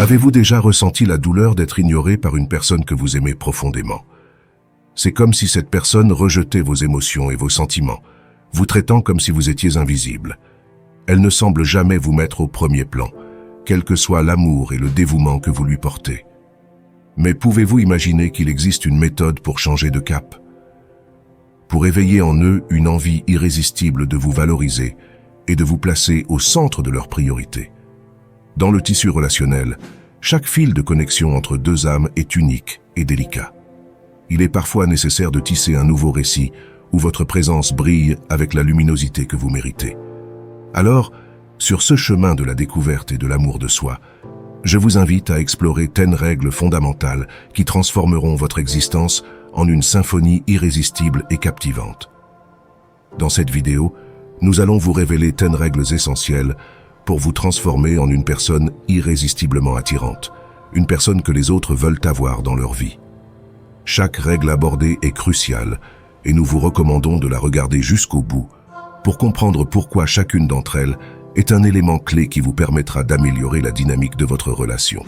Avez-vous déjà ressenti la douleur d'être ignoré par une personne que vous aimez profondément? C'est comme si cette personne rejetait vos émotions et vos sentiments, vous traitant comme si vous étiez invisible. Elle ne semble jamais vous mettre au premier plan, quel que soit l'amour et le dévouement que vous lui portez. Mais pouvez-vous imaginer qu'il existe une méthode pour changer de cap? Pour éveiller en eux une envie irrésistible de vous valoriser et de vous placer au centre de leurs priorités. Dans le tissu relationnel, chaque fil de connexion entre deux âmes est unique et délicat. Il est parfois nécessaire de tisser un nouveau récit où votre présence brille avec la luminosité que vous méritez. Alors, sur ce chemin de la découverte et de l'amour de soi, je vous invite à explorer 10 règles fondamentales qui transformeront votre existence en une symphonie irrésistible et captivante. Dans cette vidéo, nous allons vous révéler 10 règles essentielles pour vous transformer en une personne irrésistiblement attirante, une personne que les autres veulent avoir dans leur vie. Chaque règle abordée est cruciale et nous vous recommandons de la regarder jusqu'au bout pour comprendre pourquoi chacune d'entre elles est un élément clé qui vous permettra d'améliorer la dynamique de votre relation.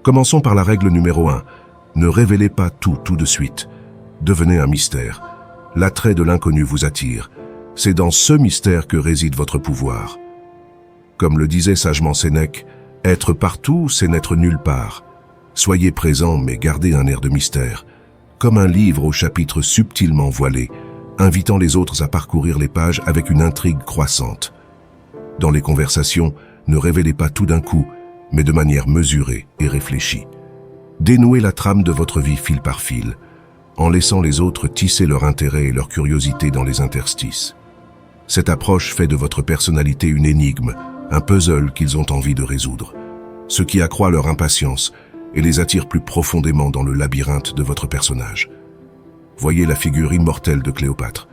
Commençons par la règle numéro 1. Ne révélez pas tout de suite. Devenez un mystère. L'attrait de l'inconnu vous attire. C'est dans ce mystère que réside votre pouvoir. Comme le disait sagement Sénèque, être partout, c'est n'être nulle part. Soyez présent, mais gardez un air de mystère, comme un livre au chapitre subtilement voilé, invitant les autres à parcourir les pages avec une intrigue croissante. Dans les conversations, ne révélez pas tout d'un coup, mais de manière mesurée et réfléchie. Dénouez la trame de votre vie fil par fil, en laissant les autres tisser leur intérêt et leur curiosité dans les interstices. Cette approche fait de votre personnalité une énigme, un puzzle qu'ils ont envie de résoudre, ce qui accroît leur impatience et les attire plus profondément dans le labyrinthe de votre personnage. Voyez la figure immortelle de Cléopâtre.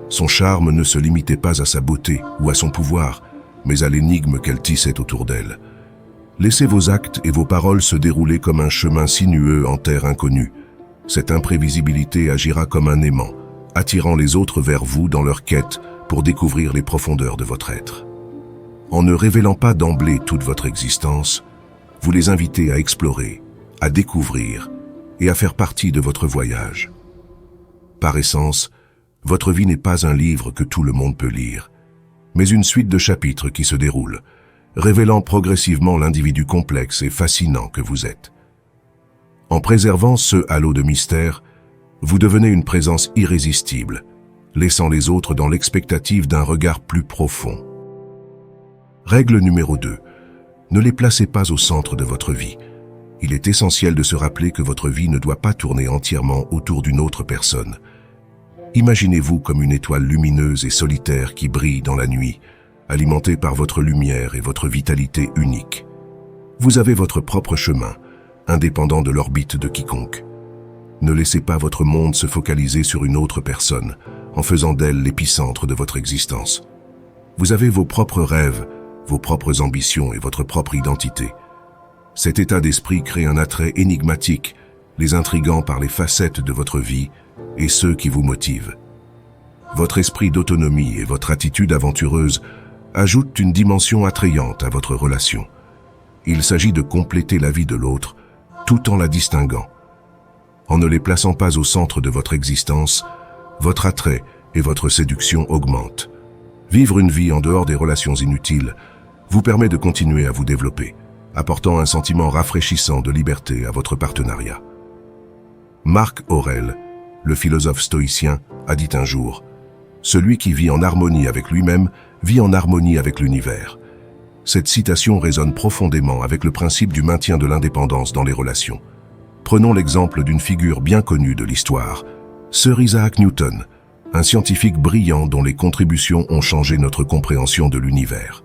Son charme ne se limitait pas à sa beauté ou à son pouvoir, mais à l'énigme qu'elle tissait autour d'elle. Laissez vos actes et vos paroles se dérouler comme un chemin sinueux en terre inconnue. Cette imprévisibilité agira comme un aimant, attirant les autres vers vous dans leur quête pour découvrir les profondeurs de votre être. En ne révélant pas d'emblée toute votre existence, vous les invitez à explorer, à découvrir et à faire partie de votre voyage. Par essence, votre vie n'est pas un livre que tout le monde peut lire, mais une suite de chapitres qui se déroulent, révélant progressivement l'individu complexe et fascinant que vous êtes. En préservant ce halo de mystère, vous devenez une présence irrésistible, laissant les autres dans l'expectative d'un regard plus profond. Règle numéro 2. Ne les placez pas au centre de votre vie. Il est essentiel de se rappeler que votre vie ne doit pas tourner entièrement autour d'une autre personne. Imaginez-vous comme une étoile lumineuse et solitaire qui brille dans la nuit, alimentée par votre lumière et votre vitalité unique. Vous avez votre propre chemin, indépendant de l'orbite de quiconque. Ne laissez pas votre monde se focaliser sur une autre personne, en faisant d'elle l'épicentre de votre existence. Vous avez vos propres rêves, vos propres ambitions et votre propre identité. Cet état d'esprit crée un attrait énigmatique, les intriguant par les facettes de votre vie et ceux qui vous motivent. Votre esprit d'autonomie et votre attitude aventureuse ajoutent une dimension attrayante à votre relation. Il s'agit de compléter la vie de l'autre, tout en la distinguant. En ne les plaçant pas au centre de votre existence, votre attrait et votre séduction augmentent. Vivre une vie en dehors des relations inutiles vous permet de continuer à vous développer, apportant un sentiment rafraîchissant de liberté à votre partenariat. Marc Aurèle, le philosophe stoïcien, a dit un jour « Celui qui vit en harmonie avec lui-même vit en harmonie avec l'univers ». Cette citation résonne profondément avec le principe du maintien de l'indépendance dans les relations. Prenons l'exemple d'une figure bien connue de l'histoire, Sir Isaac Newton, un scientifique brillant dont les contributions ont changé notre compréhension de l'univers.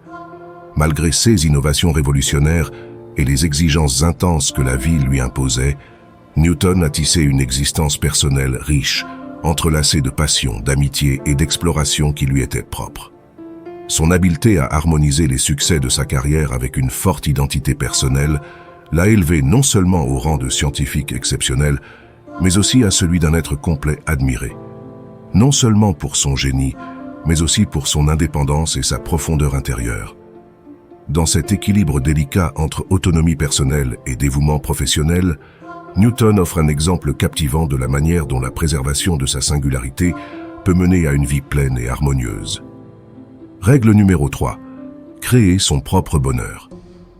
Malgré ses innovations révolutionnaires et les exigences intenses que la vie lui imposait, Newton a tissé une existence personnelle riche, entrelacée de passion, d'amitié et d'exploration qui lui étaient propres. Son habileté à harmoniser les succès de sa carrière avec une forte identité personnelle l'a élevé non seulement au rang de scientifique exceptionnel, mais aussi à celui d'un être complet admiré. Non seulement pour son génie, mais aussi pour son indépendance et sa profondeur intérieure. Dans cet équilibre délicat entre autonomie personnelle et dévouement professionnel, Newton offre un exemple captivant de la manière dont la préservation de sa singularité peut mener à une vie pleine et harmonieuse. Règle numéro 3. Créer son propre bonheur.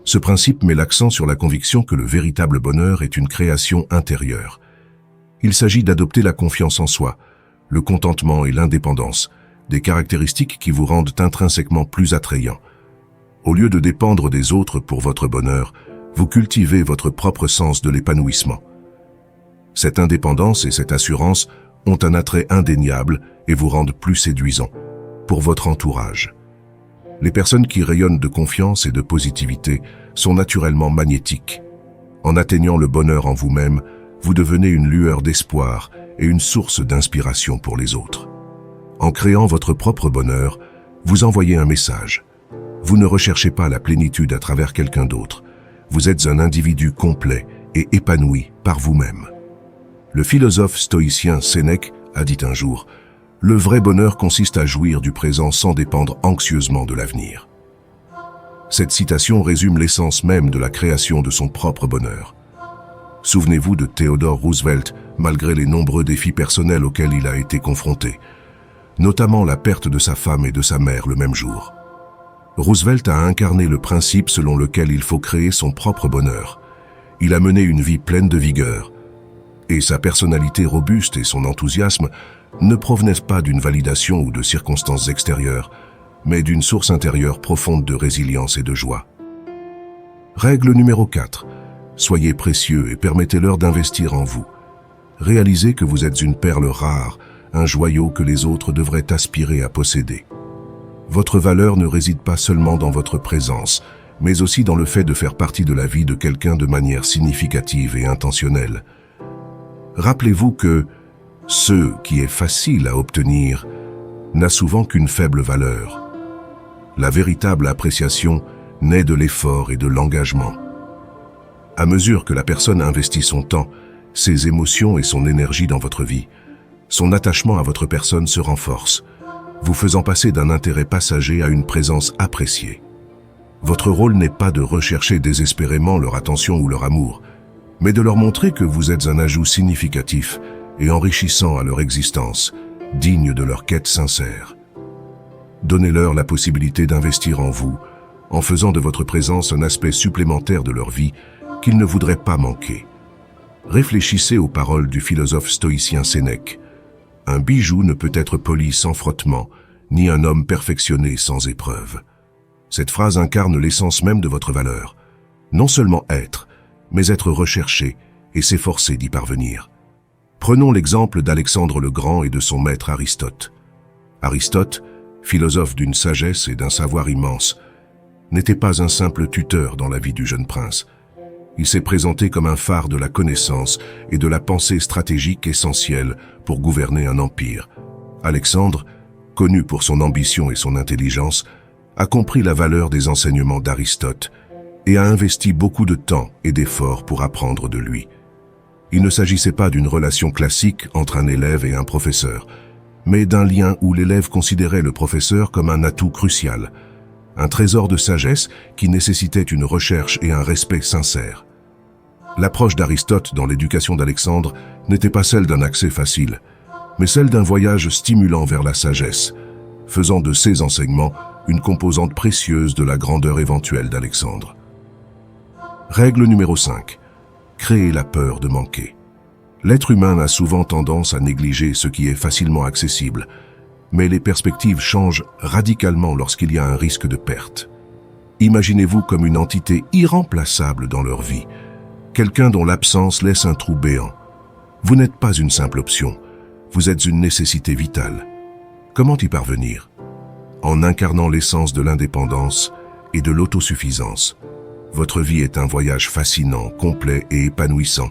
Ce principe met l'accent sur la conviction que le véritable bonheur est une création intérieure. Il s'agit d'adopter la confiance en soi, le contentement et l'indépendance, des caractéristiques qui vous rendent intrinsèquement plus attrayant. Au lieu de dépendre des autres pour votre bonheur, vous cultivez votre propre sens de l'épanouissement. Cette indépendance et cette assurance ont un attrait indéniable et vous rendent plus séduisant pour votre entourage. Les personnes qui rayonnent de confiance et de positivité sont naturellement magnétiques. En atteignant le bonheur en vous-même, vous devenez une lueur d'espoir et une source d'inspiration pour les autres. En créant votre propre bonheur, vous envoyez un message. Vous ne recherchez pas la plénitude à travers quelqu'un d'autre. Vous êtes un individu complet et épanoui par vous-même. Le philosophe stoïcien Sénèque a dit un jour « Le vrai bonheur consiste à jouir du présent sans dépendre anxieusement de l'avenir ». Cette citation résume l'essence même de la création de son propre bonheur. Souvenez-vous de Theodore Roosevelt, malgré les nombreux défis personnels auxquels il a été confronté, notamment la perte de sa femme et de sa mère le même jour. Roosevelt a incarné le principe selon lequel il faut créer son propre bonheur. Il a mené une vie pleine de vigueur, et sa personnalité robuste et son enthousiasme ne provenaient pas d'une validation ou de circonstances extérieures, mais d'une source intérieure profonde de résilience et de joie. Règle numéro 4. Soyez précieux et permettez-leur d'investir en vous. Réalisez que vous êtes une perle rare, un joyau que les autres devraient aspirer à posséder. Votre valeur ne réside pas seulement dans votre présence, mais aussi dans le fait de faire partie de la vie de quelqu'un de manière significative et intentionnelle. Rappelez-vous que ce qui est facile à obtenir n'a souvent qu'une faible valeur. La véritable appréciation naît de l'effort et de l'engagement. À mesure que la personne investit son temps, ses émotions et son énergie dans votre vie, son attachement à votre personne se renforce, vous faisant passer d'un intérêt passager à une présence appréciée. Votre rôle n'est pas de rechercher désespérément leur attention ou leur amour, mais de leur montrer que vous êtes un ajout significatif et enrichissant à leur existence, digne de leur quête sincère. Donnez-leur la possibilité d'investir en vous, en faisant de votre présence un aspect supplémentaire de leur vie qu'ils ne voudraient pas manquer. Réfléchissez aux paroles du philosophe stoïcien Sénèque. Un bijou ne peut être poli sans frottement, ni un homme perfectionné sans épreuve. Cette phrase incarne l'essence même de votre valeur. Non seulement être, mais être recherché et s'efforcer d'y parvenir. Prenons l'exemple d'Alexandre le Grand et de son maître Aristote. Aristote, philosophe d'une sagesse et d'un savoir immense, n'était pas un simple tuteur dans la vie du jeune prince. Il s'est présenté comme un phare de la connaissance et de la pensée stratégique essentielle pour gouverner un empire. Alexandre, connu pour son ambition et son intelligence, a compris la valeur des enseignements d'Aristote et a investi beaucoup de temps et d'efforts pour apprendre de lui. Il ne s'agissait pas d'une relation classique entre un élève et un professeur, mais d'un lien où l'élève considérait le professeur comme un atout crucial, un trésor de sagesse qui nécessitait une recherche et un respect sincères. L'approche d'Aristote dans l'éducation d'Alexandre n'était pas celle d'un accès facile, mais celle d'un voyage stimulant vers la sagesse, faisant de ces enseignements une composante précieuse de la grandeur éventuelle d'Alexandre. Règle numéro 5. Créer la peur de manquer. L'être humain a souvent tendance à négliger ce qui est facilement accessible, mais les perspectives changent radicalement lorsqu'il y a un risque de perte. Imaginez-vous comme une entité irremplaçable dans leur vie, quelqu'un dont l'absence laisse un trou béant. Vous n'êtes pas une simple option, vous êtes une nécessité vitale. Comment y parvenir? En incarnant l'essence de l'indépendance et de l'autosuffisance. Votre vie est un voyage fascinant, complet et épanouissant,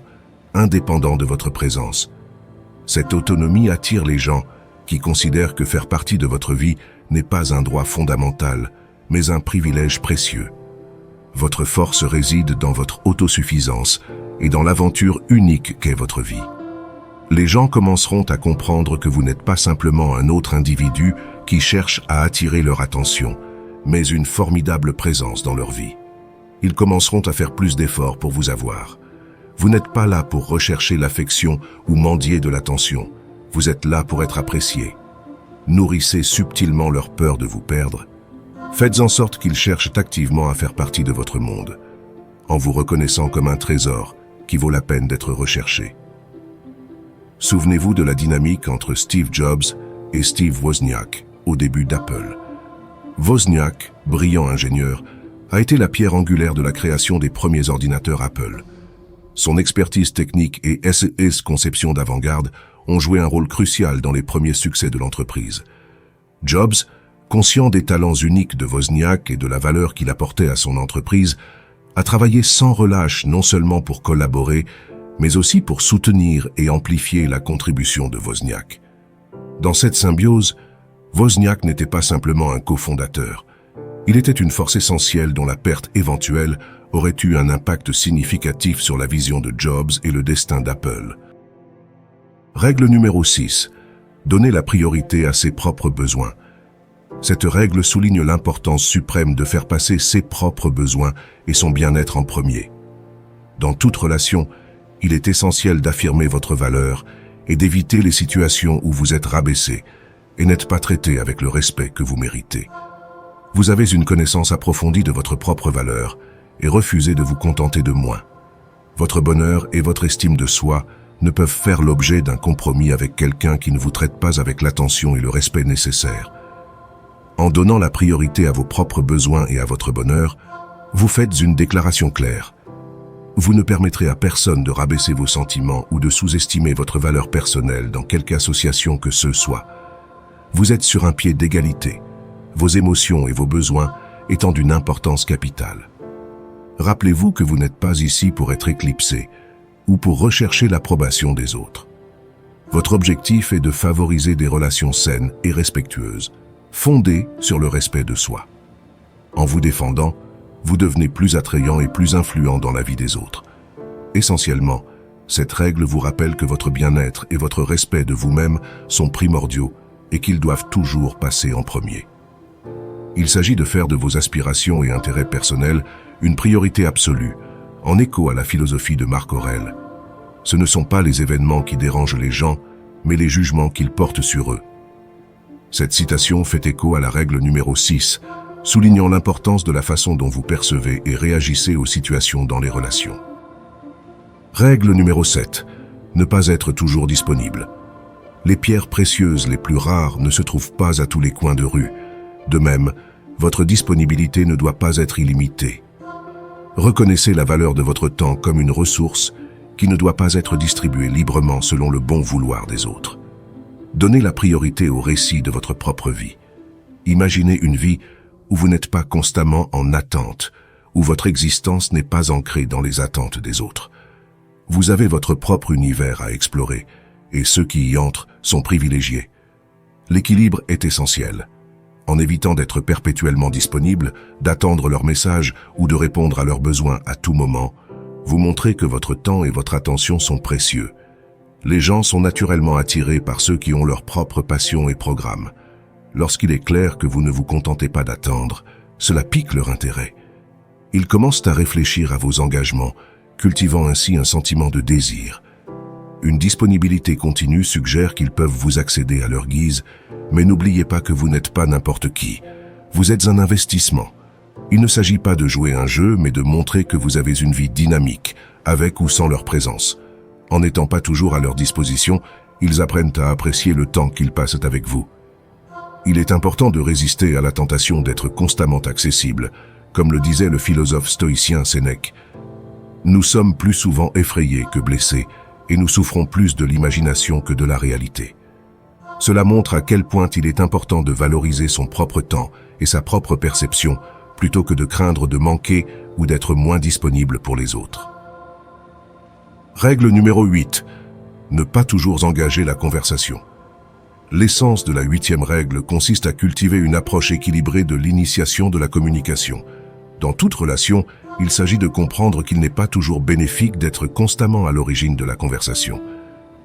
indépendant de votre présence. Cette autonomie attire les gens qui considèrent que faire partie de votre vie n'est pas un droit fondamental, mais un privilège précieux. Votre force réside dans votre autosuffisance et dans l'aventure unique qu'est votre vie. Les gens commenceront à comprendre que vous n'êtes pas simplement un autre individu qui cherche à attirer leur attention, mais une formidable présence dans leur vie. Ils commenceront à faire plus d'efforts pour vous avoir. Vous n'êtes pas là pour rechercher l'affection ou mendier de l'attention. Vous êtes là pour être apprécié. Nourrissez subtilement leur peur de vous perdre. Faites en sorte qu'ils cherchent activement à faire partie de votre monde, en vous reconnaissant comme un trésor qui vaut la peine d'être recherché. Souvenez-vous de la dynamique entre Steve Jobs et Steve Wozniak au début d'Apple. Wozniak, brillant ingénieur, a été la pierre angulaire de la création des premiers ordinateurs Apple. Son expertise technique et conception d'avant-garde ont joué un rôle crucial dans les premiers succès de l'entreprise. Jobs, conscient des talents uniques de Wozniak et de la valeur qu'il apportait à son entreprise, a travaillé sans relâche non seulement pour collaborer, mais aussi pour soutenir et amplifier la contribution de Wozniak. Dans cette symbiose, Wozniak n'était pas simplement un cofondateur. Il était une force essentielle dont la perte éventuelle aurait eu un impact significatif sur la vision de Jobs et le destin d'Apple. Règle numéro 6. Donner la priorité à ses propres besoins. Cette règle souligne l'importance suprême de faire passer ses propres besoins et son bien-être en premier. Dans toute relation, il est essentiel d'affirmer votre valeur et d'éviter les situations où vous êtes rabaissé et n'êtes pas traité avec le respect que vous méritez. Vous avez une connaissance approfondie de votre propre valeur et refusez de vous contenter de moins. Votre bonheur et votre estime de soi ne peuvent faire l'objet d'un compromis avec quelqu'un qui ne vous traite pas avec l'attention et le respect nécessaires. En donnant la priorité à vos propres besoins et à votre bonheur, vous faites une déclaration claire. Vous ne permettrez à personne de rabaisser vos sentiments ou de sous-estimer votre valeur personnelle dans quelque association que ce soit. Vous êtes sur un pied d'égalité, vos émotions et vos besoins étant d'une importance capitale. Rappelez-vous que vous n'êtes pas ici pour être éclipsé ou pour rechercher l'approbation des autres. Votre objectif est de favoriser des relations saines et respectueuses, fondées sur le respect de soi. En vous défendant, vous devenez plus attrayant et plus influent dans la vie des autres. Essentiellement, cette règle vous rappelle que votre bien-être et votre respect de vous-même sont primordiaux et qu'ils doivent toujours passer en premier. Il s'agit de faire de vos aspirations et intérêts personnels une priorité absolue, en écho à la philosophie de Marc Aurèle. Ce ne sont pas les événements qui dérangent les gens, mais les jugements qu'ils portent sur eux. Cette citation fait écho à la règle numéro 6, soulignant l'importance de la façon dont vous percevez et réagissez aux situations dans les relations. Règle numéro 7. Ne pas être toujours disponible. Les pierres précieuses les plus rares ne se trouvent pas à tous les coins de rue. De même, votre disponibilité ne doit pas être illimitée. Reconnaissez la valeur de votre temps comme une ressource qui ne doit pas être distribuée librement selon le bon vouloir des autres. Donnez la priorité au récit de votre propre vie. Imaginez une vie où vous n'êtes pas constamment en attente, où votre existence n'est pas ancrée dans les attentes des autres. Vous avez votre propre univers à explorer, et ceux qui y entrent sont privilégiés. L'équilibre est essentiel. En évitant d'être perpétuellement disponible, d'attendre leurs messages ou de répondre à leurs besoins à tout moment, vous montrez que votre temps et votre attention sont précieux. Les gens sont naturellement attirés par ceux qui ont leurs propres passions et programmes. Lorsqu'il est clair que vous ne vous contentez pas d'attendre, cela pique leur intérêt. Ils commencent à réfléchir à vos engagements, cultivant ainsi un sentiment de désir. Une disponibilité continue suggère qu'ils peuvent vous accéder à leur guise, mais n'oubliez pas que vous n'êtes pas n'importe qui. Vous êtes un investissement. Il ne s'agit pas de jouer un jeu, mais de montrer que vous avez une vie dynamique, avec ou sans leur présence. En n'étant pas toujours à leur disposition, ils apprennent à apprécier le temps qu'ils passent avec vous. Il est important de résister à la tentation d'être constamment accessible, comme le disait le philosophe stoïcien Sénèque. Nous sommes plus souvent effrayés que blessés, et nous souffrons plus de l'imagination que de la réalité. Cela montre à quel point il est important de valoriser son propre temps et sa propre perception, plutôt que de craindre de manquer ou d'être moins disponible pour les autres. Règle numéro 8. Ne pas toujours engager la conversation. L'essence de la 8e règle consiste à cultiver une approche équilibrée de l'initiation de la communication. Dans toute relation, il s'agit de comprendre qu'il n'est pas toujours bénéfique d'être constamment à l'origine de la conversation.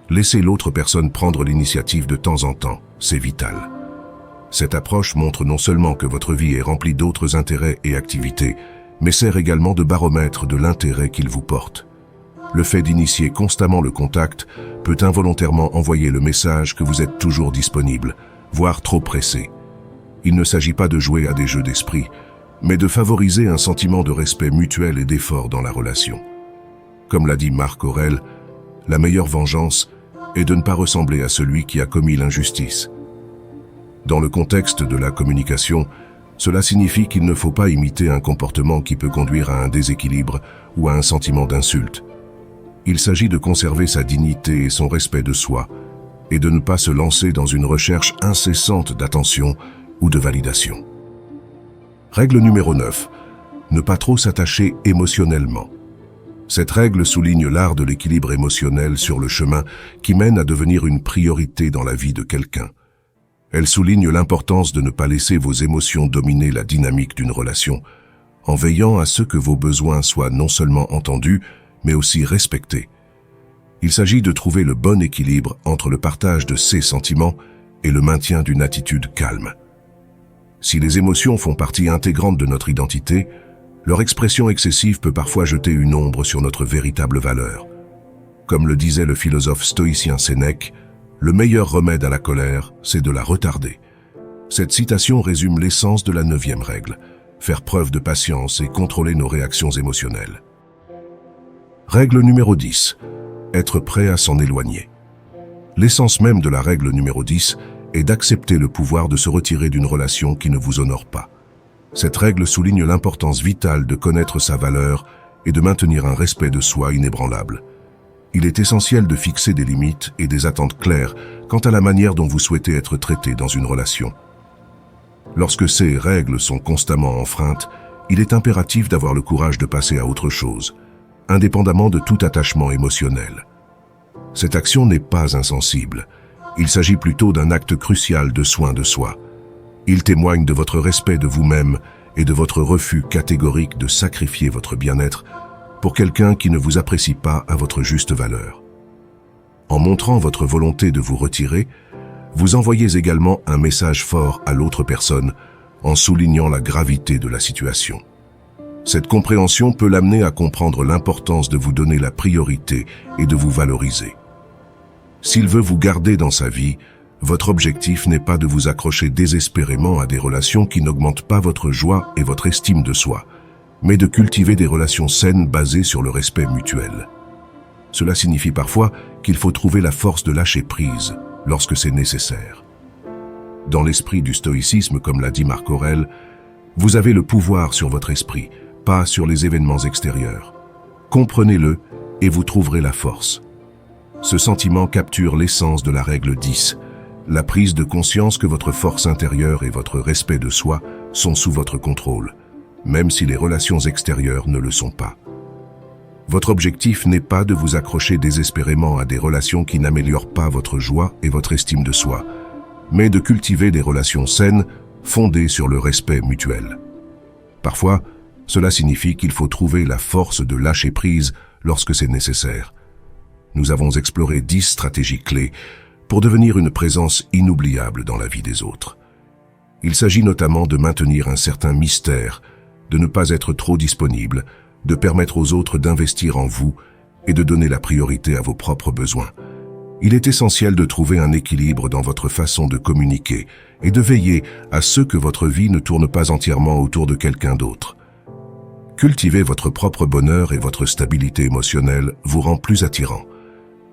Laissez l'autre personne prendre l'initiative de temps en temps, c'est vital. Cette approche montre non seulement que votre vie est remplie d'autres intérêts et activités, mais sert également de baromètre de l'intérêt qu'il vous porte. Le fait d'initier constamment le contact peut involontairement envoyer le message que vous êtes toujours disponible, voire trop pressé. Il ne s'agit pas de jouer à des jeux d'esprit, mais de favoriser un sentiment de respect mutuel et d'effort dans la relation. Comme l'a dit Marc Aurèle, la meilleure vengeance est de ne pas ressembler à celui qui a commis l'injustice. Dans le contexte de la communication, cela signifie qu'il ne faut pas imiter un comportement qui peut conduire à un déséquilibre ou à un sentiment d'insulte. Il s'agit de conserver sa dignité et son respect de soi, et de ne pas se lancer dans une recherche incessante d'attention ou de validation. Règle numéro 9. Ne pas trop s'attacher émotionnellement. Cette règle souligne l'art de l'équilibre émotionnel sur le chemin qui mène à devenir une priorité dans la vie de quelqu'un. Elle souligne l'importance de ne pas laisser vos émotions dominer la dynamique d'une relation, en veillant à ce que vos besoins soient non seulement entendus, mais aussi respectés. Il s'agit de trouver le bon équilibre entre le partage de ses sentiments et le maintien d'une attitude calme. Si les émotions font partie intégrante de notre identité, leur expression excessive peut parfois jeter une ombre sur notre véritable valeur. Comme le disait le philosophe stoïcien Sénèque, le meilleur remède à la colère, c'est de la retarder. Cette citation résume l'essence de la 9e règle, faire preuve de patience et contrôler nos réactions émotionnelles. Règle numéro 10. Être prêt à s'en éloigner. L'essence même de la règle numéro 10 est d'accepter le pouvoir de se retirer d'une relation qui ne vous honore pas. Cette règle souligne l'importance vitale de connaître sa valeur et de maintenir un respect de soi inébranlable. Il est essentiel de fixer des limites et des attentes claires quant à la manière dont vous souhaitez être traité dans une relation. Lorsque ces règles sont constamment enfreintes, il est impératif d'avoir le courage de passer à autre chose, indépendamment de tout attachement émotionnel. Cette action n'est pas insensible. Il s'agit plutôt d'un acte crucial de soin de soi. Il témoigne de votre respect de vous-même et de votre refus catégorique de sacrifier votre bien-être pour quelqu'un qui ne vous apprécie pas à votre juste valeur. En montrant votre volonté de vous retirer, vous envoyez également un message fort à l'autre personne en soulignant la gravité de la situation. Cette compréhension peut l'amener à comprendre l'importance de vous donner la priorité et de vous valoriser. S'il veut vous garder dans sa vie, votre objectif n'est pas de vous accrocher désespérément à des relations qui n'augmentent pas votre joie et votre estime de soi, mais de cultiver des relations saines basées sur le respect mutuel. Cela signifie parfois qu'il faut trouver la force de lâcher prise lorsque c'est nécessaire. Dans l'esprit du stoïcisme, comme l'a dit Marc Aurèle, vous avez le pouvoir sur votre esprit, pas sur les événements extérieurs. Comprenez-le et vous trouverez la force. Ce sentiment capture l'essence de la règle 10, la prise de conscience que votre force intérieure et votre respect de soi sont sous votre contrôle, même si les relations extérieures ne le sont pas. Votre objectif n'est pas de vous accrocher désespérément à des relations qui n'améliorent pas votre joie et votre estime de soi, mais de cultiver des relations saines fondées sur le respect mutuel. Parfois, cela signifie qu'il faut trouver la force de lâcher prise lorsque c'est nécessaire. Nous avons exploré 10 stratégies clés pour devenir une présence inoubliable dans la vie des autres. Il s'agit notamment de maintenir un certain mystère, de ne pas être trop disponible, de permettre aux autres d'investir en vous et de donner la priorité à vos propres besoins. Il est essentiel de trouver un équilibre dans votre façon de communiquer et de veiller à ce que votre vie ne tourne pas entièrement autour de quelqu'un d'autre. Cultiver votre propre bonheur et votre stabilité émotionnelle vous rend plus attirant.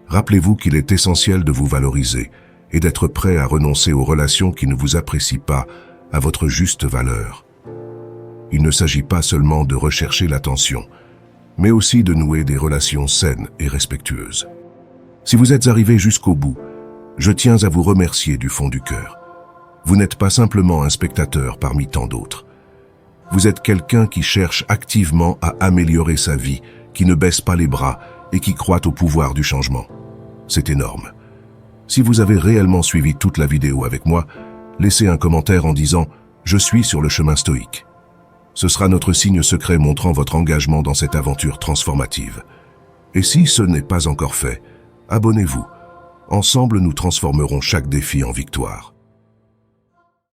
Rappelez-vous qu'il est essentiel de vous valoriser et d'être prêt à renoncer aux relations qui ne vous apprécient pas à votre juste valeur. Il ne s'agit pas seulement de rechercher l'attention, mais aussi de nouer des relations saines et respectueuses. Si vous êtes arrivé jusqu'au bout, je tiens à vous remercier du fond du cœur. Vous n'êtes pas simplement un spectateur parmi tant d'autres. Vous êtes quelqu'un qui cherche activement à améliorer sa vie, qui ne baisse pas les bras et qui croit au pouvoir du changement. C'est énorme. Si vous avez réellement suivi toute la vidéo avec moi, laissez un commentaire en disant « Je suis sur le chemin stoïque ». Ce sera notre signe secret montrant votre engagement dans cette aventure transformative. Et si ce n'est pas encore fait, abonnez-vous. Ensemble, nous transformerons chaque défi en victoire.